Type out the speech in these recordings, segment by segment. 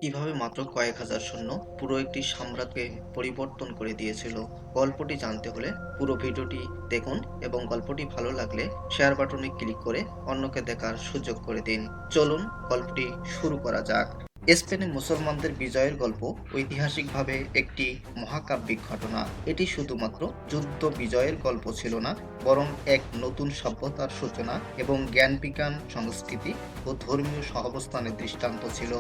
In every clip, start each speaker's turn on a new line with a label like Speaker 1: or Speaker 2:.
Speaker 1: কিভাবে মাত্র কয়েক হাজার সৈন্য পুরো একটি সাম্রাজ্যকে পরিবর্তন করে দিয়েছিল। গল্পটি জানতে হলে পুরো ভিডিওটি দেখুন এবং গল্পটি ভালো লাগলে শেয়ার বাটনে ক্লিক করে অন্যকে দেখার সুযোগ করে দিন। চলুন গল্পটি শুরু করা যাক। স্পেনে মুসলমানদের বিজয়ের গল্প ঐতিহাসিকভাবে একটি মহাকাব্যিক ঘটনা। এটি শুধুমাত্র যুদ্ধ বিজয়ের গল্প ছিল না, বরং এক নতুন সভ্যতার সূচনা এবং জ্ঞান বিজ্ঞান সংস্কৃতি ও ধর্মীয় সহাবস্থানের দৃষ্টান্ত ছিল।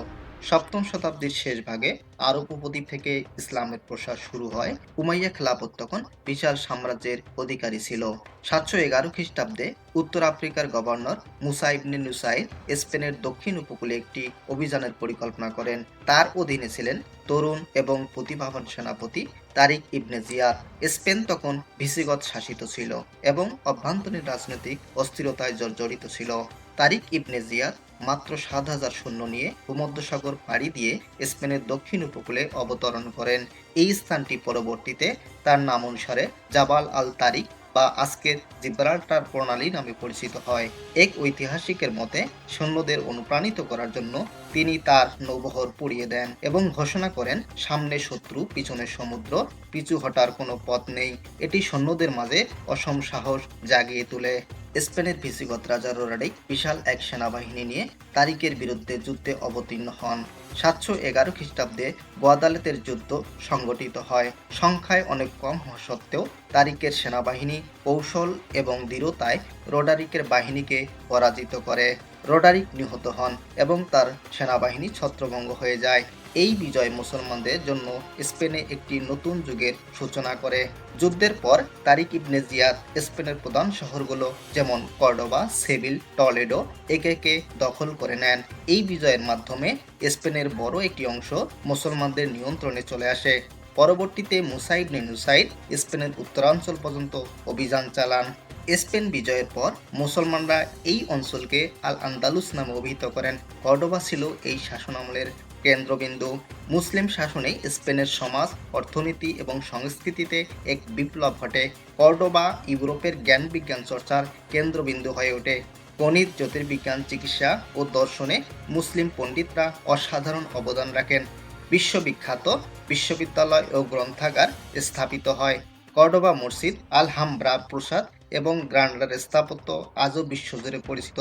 Speaker 1: সপ্তম শতাব্দীর শেষ ভাগে আরব উপদ্বীপ থেকে ইসলামের প্রসার শুরু হয়। উমাইয়া খেলাফত তখন বিশাল সাম্রাজ্যের অধিকারী ছিল। 711 খ্রিস্টাব্দে উত্তর আফ্রিকার গভর্নর মুসা ইবনে নুসাইর স্পেনের দক্ষিণ উপকূলে একটি অভিযানের পরিকল্পনা করেন। তার অধীনে ছিলেন তরুণ এবং প্রতিভাবান সেনাপতি তারিক ইবনে জিয়াদ। স্পেন তখন ভিসিগত শাসিত ছিল এবং অভ্যন্তরীণ রাজনৈতিক অস্থিরতায় জর্জরিত ছিল। তারিক ইবনে জিয়াদ মাত্র 7,000 সৈন্য নিয়ে ভূমধ্যসাগর পাড়ি দিয়ে স্পেনের দক্ষিণ উপকূলে অবতরণ করেন। এই স্থানটি পরবর্তীতে তার নাম অনুসারে জাবাল আল তারিক বা আজকের জিব্রাল্টার প্রণালী নামে পরিচিত হয়। এক ঐতিহাসিকের মতে সৈন্যদের অনুপ্রাণিত করার জন্য তিনি তার নৌবহর পুড়িয়ে দেন এবং ঘোষণা করেন, সামনে শত্রু, পিছনে সমুদ্র, পিছু হটার কোনো পথ নেই। এটি সৈন্যদের মাঝে অসম সাহস জাগিয়ে তোলে। স্পেনের ভিসিগত রাজা রোডারিক বিশাল এক সেনাবাহিনী নিয়ে তারিকের বিরুদ্ধে যুদ্ধে অবতীর্ণ হন। 711 খ্রিস্টাব্দে গোয়াদালেতের যুদ্ধ সংগঠিত হয়। সংখ্যায় অনেক কম হওয়া সত্ত্বেও তারিকের সেনাবাহিনী কৌশল এবং দৃঢ়তায় রোডারিকের বাহিনীকে পরাজিত করে। রোডারিক নিহত হন এবং তার সেনাবাহিনী ছত্রভঙ্গ হয়ে যায়। এই বিজয় মুসলমানদের জন্য স্পেনে একটি নতুন যুগের সূচনা করে। যুদ্ধের পর তারিক ইবনে জিয়াদ স্পেনের প্রধান শহরগুলো যেমন কর্ডোবা, সেভিল, টলেডো একে একে দখল করে নেন। এই বিজয়ের মাধ্যমে স্পেনের বড় একটি অংশ মুসলমানদের নিয়ন্ত্রণে চলে আসে। পরবর্তীতে মুসা ইবনে নুসাইর স্পেনের উত্তরাঞ্চল পর্যন্ত অভিযান চালান। স্পেন বিজয়ের পর মুসলমানরা এই অঞ্চলকে আল আন্দালুস নামে অভিহিত করেন। কর্ডোবা ছিল এই শাসনামলের কেন্দ্রবিন্দু। মুসলিম শাসনে স্পেনের সমাজ, অর্থনীতি এবং সংস্কৃতিতে এক বিপ্লব ঘটে। কর্ডোবা ইউরোপের জ্ঞান বিজ্ঞান চর্চার কেন্দ্রবিন্দু হয়ে ওঠে। গণিত, জ্যোতির্বিজ্ঞান, চিকিৎসা ও দর্শনে মুসলিম পণ্ডিতরা অসাধারণ অবদান রাখেন। বিশ্ববিখ্যাত বিশ্ববিদ্যালয় ও গ্রন্থাগার স্থাপিত হয়। কর্ডোবা মসজিদ, আলহামব্রা প্রাসাদ এবং গ্রানাডার স্থাপত্য আজও বিশ্বজুড়ে পরিচিত।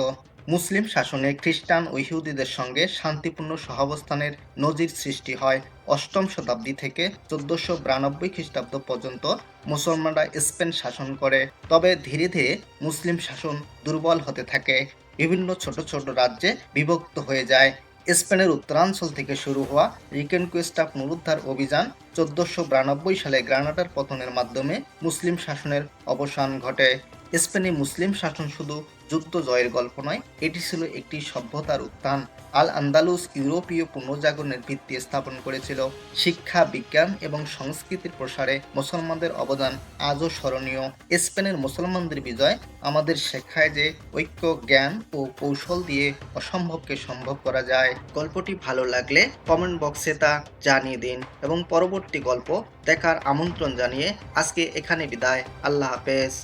Speaker 1: মুসলিম শাসনে খ্রিস্টান ও ইহুদিদের সঙ্গে শান্তিপূর্ণ সহাবস্থানের নজির সৃষ্টি হয়। 8ম শতাব্দী থেকে 1492 খ্রিস্টাব্দ পর্যন্ত মুসলমানরা স্পেন শাসন করে। তবে ধীরে ধীরে মুসলিম শাসন দুর্বল হতে থাকে। বিভিন্ন ছোট ছোট রাজ্যে বিভক্ত হয়ে যায়। স্পেনের উত্তরাঞ্চল থেকে শুরু হওয়া রিকনকুইস্টা পুনরুদ্ধার অভিযান 1492 সালে গ্রানাডার পতনের মাধ্যমে মুসলিম শাসনের অবসান ঘটে। স্পেনে মুসলিম শাসন শুধু যুদ্ধ জয়ের গল্প নয়, এটি ছিল একটি সভ্যতার উত্থান। আল আন্দালুস ইউরোপীয় পুনর্জাগরণের ভিত্তি স্থাপন করেছিল। শিক্ষা, বিজ্ঞান এবং সংস্কৃতির প্রসারে মুসলমানদের অবদান আজও স্মরণীয়। স্পেনের মুসলমানদের বিজয় আমাদের শেখায় যে ঐক্য, জ্ঞান ও কৌশল দিয়ে অসম্ভবকে সম্ভব করা যায়। গল্পটি ভালো লাগলে কমেন্ট বক্সে তা জানিয়ে দিন এবং পরবর্তী গল্প দেখার আমন্ত্রণ জানিয়ে আজকে এখানে বিদায়। আল্লাহ হাফেজ।